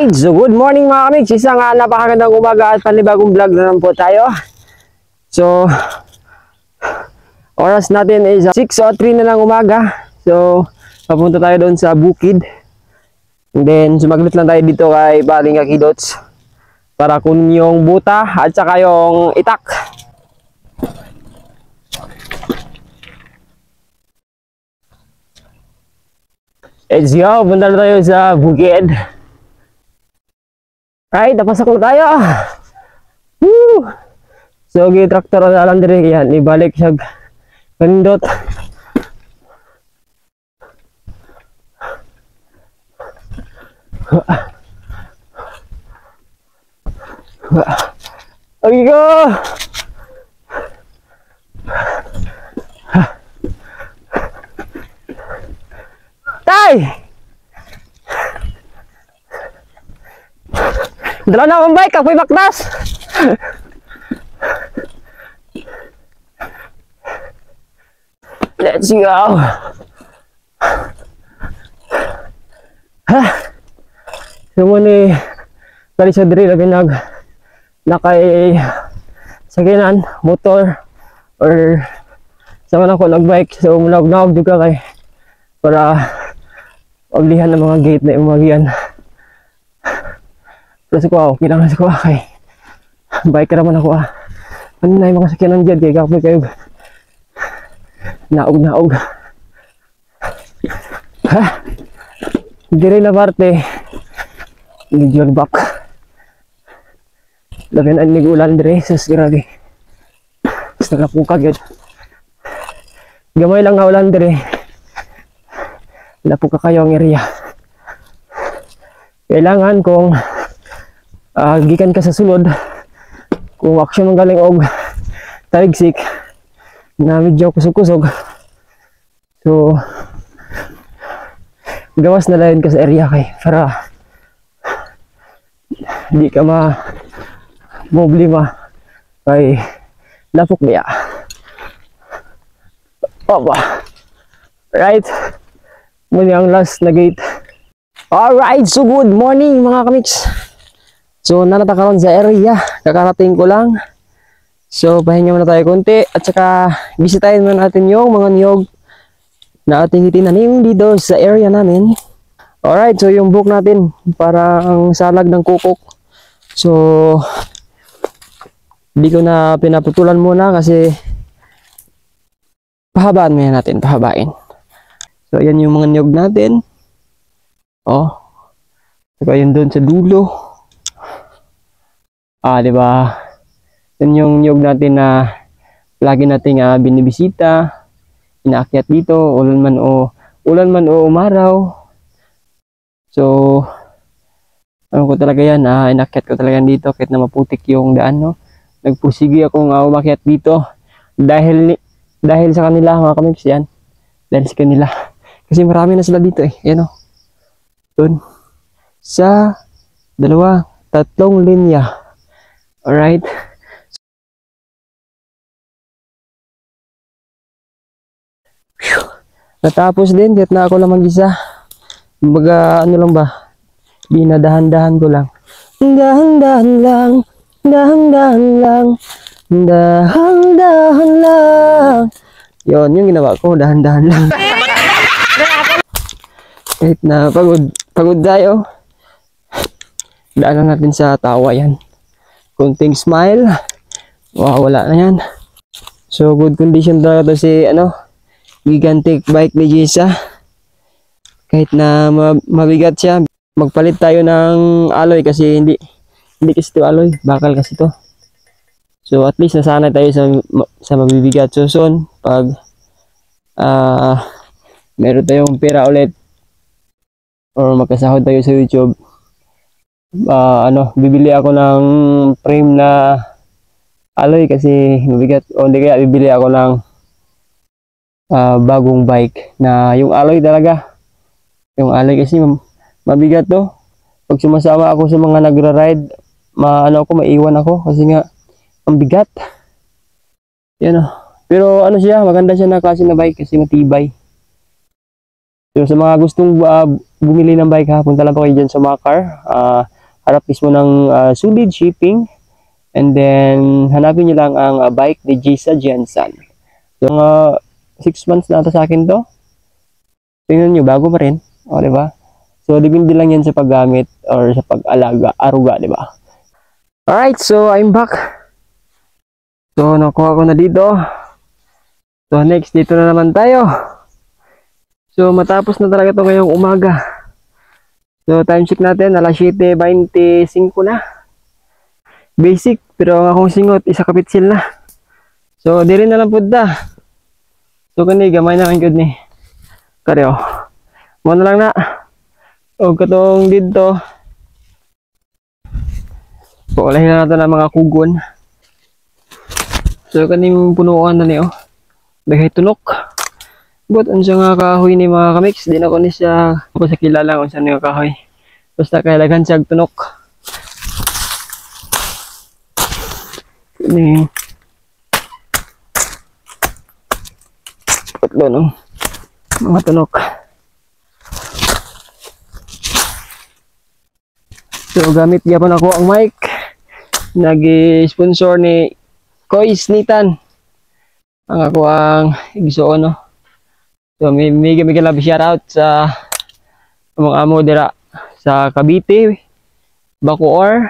Alright, so good morning mga kamiks. Isang napakagandang umaga at panibagong vlog na naman po tayo. So, oras natin is 6:03 na ng umaga. So, papunta tayo doon sa bukid. And then, sumaglit lang tayo dito kay Paring Akidots para kunin yung buta at saka yung itak. Let's go, punta na tayo sa bukid. Right, napasok na tayo. Woo! So, traktor na lang din yan. Ibalik siya kanindot. Okay, go! Tay! Dala na akong bike, ako'y baktas! Let's go! Ha? So muna tali sa diri lagi nakay saginan, motor or sama na ako nagbike. So mulag-naog juga kay para paglihan ng mga gate na umagian. Pero sa kuha, okay lang sa kuha kay bike ka naman ako ano na yung mga sakyanan dyan kay kapoy kayo naog ha dire na parte medyo back lagan ang nigulan dire sus grabe basta napukag yun gamay lang nga ulan dire napukag kayo ang area kailangan kung gikan ka sa sulod kung aksyon ang galing og taligsik na medyo kusog-kusog so gawas na lang ka sa area kay para di ka problema kay lapok niya opa right muna ang last na gate. Alright, so good morning mga kamiks. So, nanatakaroon sa area. Kakarating ko lang. So, pahinga muna tayo konti. At saka, bisitahin muna natin yung mga niyog na ating itinanim dito sa area namin. Alright, so yung buhok natin, parang salag ng kukok. So, hindi ko na pinaputulan muna kasi pahabaan muna natin, pahabain. So, ayan yung mga niyog natin. Oh, saka yun doon sa dulo. Di ba? Yan yung niyog natin na lagi nating binibisita, inaakyat dito, ulan man o umaraw. So, ano ko talaga yan, inaakyat ko talaga dito kahit na maputik yung daan, no? Nagpusigi akong umakyat dito dahil sa kanila, mga kamiks yan. Dahil sa kanila. Kasi marami na sila dito yan o. Doon. Sa 2, 3 linya. Alright. Natapos din, kahit na ako lang mag-isa. Kumbaga, ano lang ba? Dinadahan-dahan ko lang. Dahan-dahan lang. Dahan-dahan lang. Dahan-dahan lang. Yun, yung ginawa ko. Dahan-dahan lang. Kahit na pagod tayo. Daanan natin sa tawa yan. Kunting smile, wala na yan. So good condition talaga to si gigantic bike ni Jisa. Kahit na mabigat siya, magpalit tayo ng alloy kasi hindi kasi ito alloy, bakal kasi to. So at least nasanay tayo sa mabibigat. So soon pag meron tayong pera ulit or magkasahod tayo sa YouTube, bibili ako ng frame na alloy kasi mabigat, o hindi kaya bibili ako ng bagong bike na yung alloy talaga. Yung alloy kasi mabigat to. Pag sumasama ako sa mga nagra-ride, maiwan ako kasi nga ang bigat. Yan Pero siya, maganda siya na klase na bike kasi matibay. So sa mga gustong bumili ng bike punta lang po kayo dyan sa Makar. harap mismo ng Sulid Shipping. And then, hanapin nyo lang ang bike ni Jisa Jensen. So, 6 months na ito sa akin to. Tingnan nyo, bago pa rin. O, diba? So, depende lang yan sa paggamit or sa pag-alaga, aruga, diba? Alright, so I'm back. So, nakuha ko na dito. So, next, dito na naman tayo. So, matapos na talaga ito ngayong umaga. So, time check natin, alas 7:25 na. Basic, pero ang akong singot, isa kapitsil na. So, di rin na lang punta. So, kani, gamay na lang yun ni. Karyo. Muna lang na. O, katong dito. Paulahin na natin ang mga kugon. So, kaning punuan na niyo. Daghay tunok. But, ang siya nga kahoy ni mga kamix, di na ko ni siya, ako sa kilala kung saan yung kahoy. Basta kailangan siya tunok. Ini tatlo ng mga tunok. So, gamit yapon ako ang mic. Nag-sponsor ni Kois Nitan. Ang ako ang igsoon, no? So, may love shout out sa mga amo dira sa Cavite, Bacoor,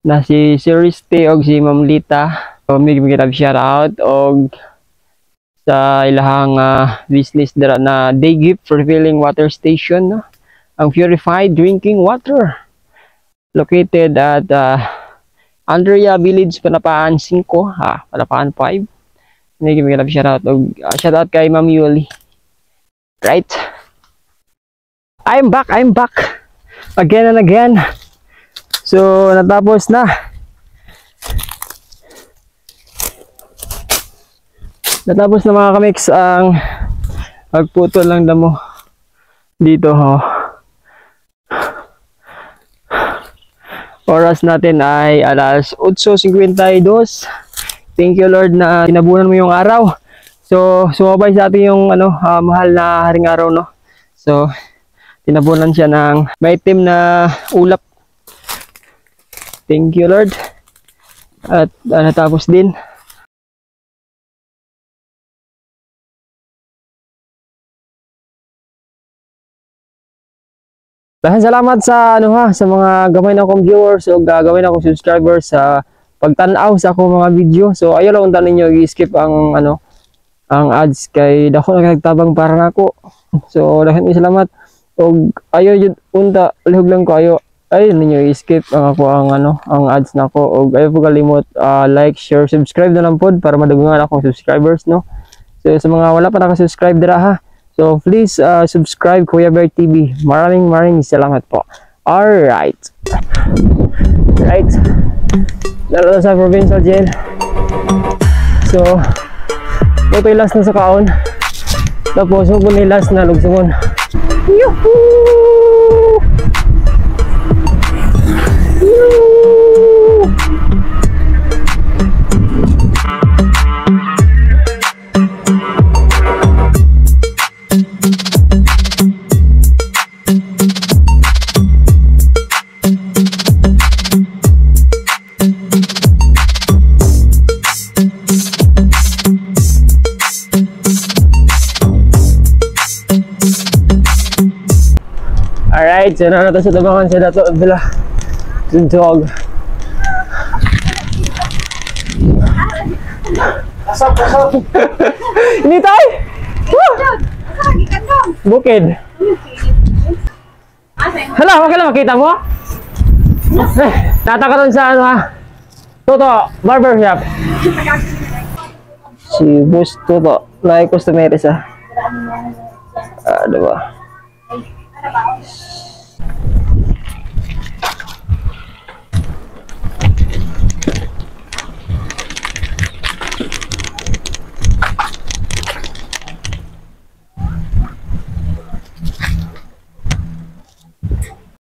na si Siriste og si Ma'am Lita. So, may love shout out og sa ilahang business dira na Day Gift Refilling Water Station, no? Ang purified drinking water located at Andrea Village, Panapaan 5, Panapaan 5. May love shout out og shout out kay Ma'am Yuli. Right? I'm back again and again. So, natapos na. Natapos na mga kamix ang magputol lang damo dito, ho. Oras natin ay alas 8:52. Thank you Lord na tinabunan mo yung araw. So, sumabay sa atin yung mahal na haring araw, no? So, tinabunan siya ng maitim na ulap. Thank you Lord. At natapos din. Salamat sa sa mga gamay na akong viewers o gagawin akong subscribers sa pagtanaw sa akong mga video. So, ayaw lang unta ninyo i-skip ang ang ads kay dako na nagtabang para nako. So, daghang salamat. Og ayo jud unta lihog lang ko ayo ninyo i-skip ang ako ang ads nako. Og ayo po kalimot like, share, subscribe na lang pod para madugangan akong subscribers, no. So, sa mga wala pa naka-subscribe dira, ha. So, please subscribe Kuya Bear TV. Maraming salamat po. Alright. Right. Lalo sa provincial jail. So, ito yung last na sa kaon. Tapos, huwag po last na lugsungon. Yuhuu! Yuhuu! Alright, so na natin sa tabangan sa dato bila dog. Pasok. Ini tay. Bukid. Hala, wag ka lang makita mo. Tatakaroon sa Toto barber shop. Si Boss Toto, like customer sa. Diba?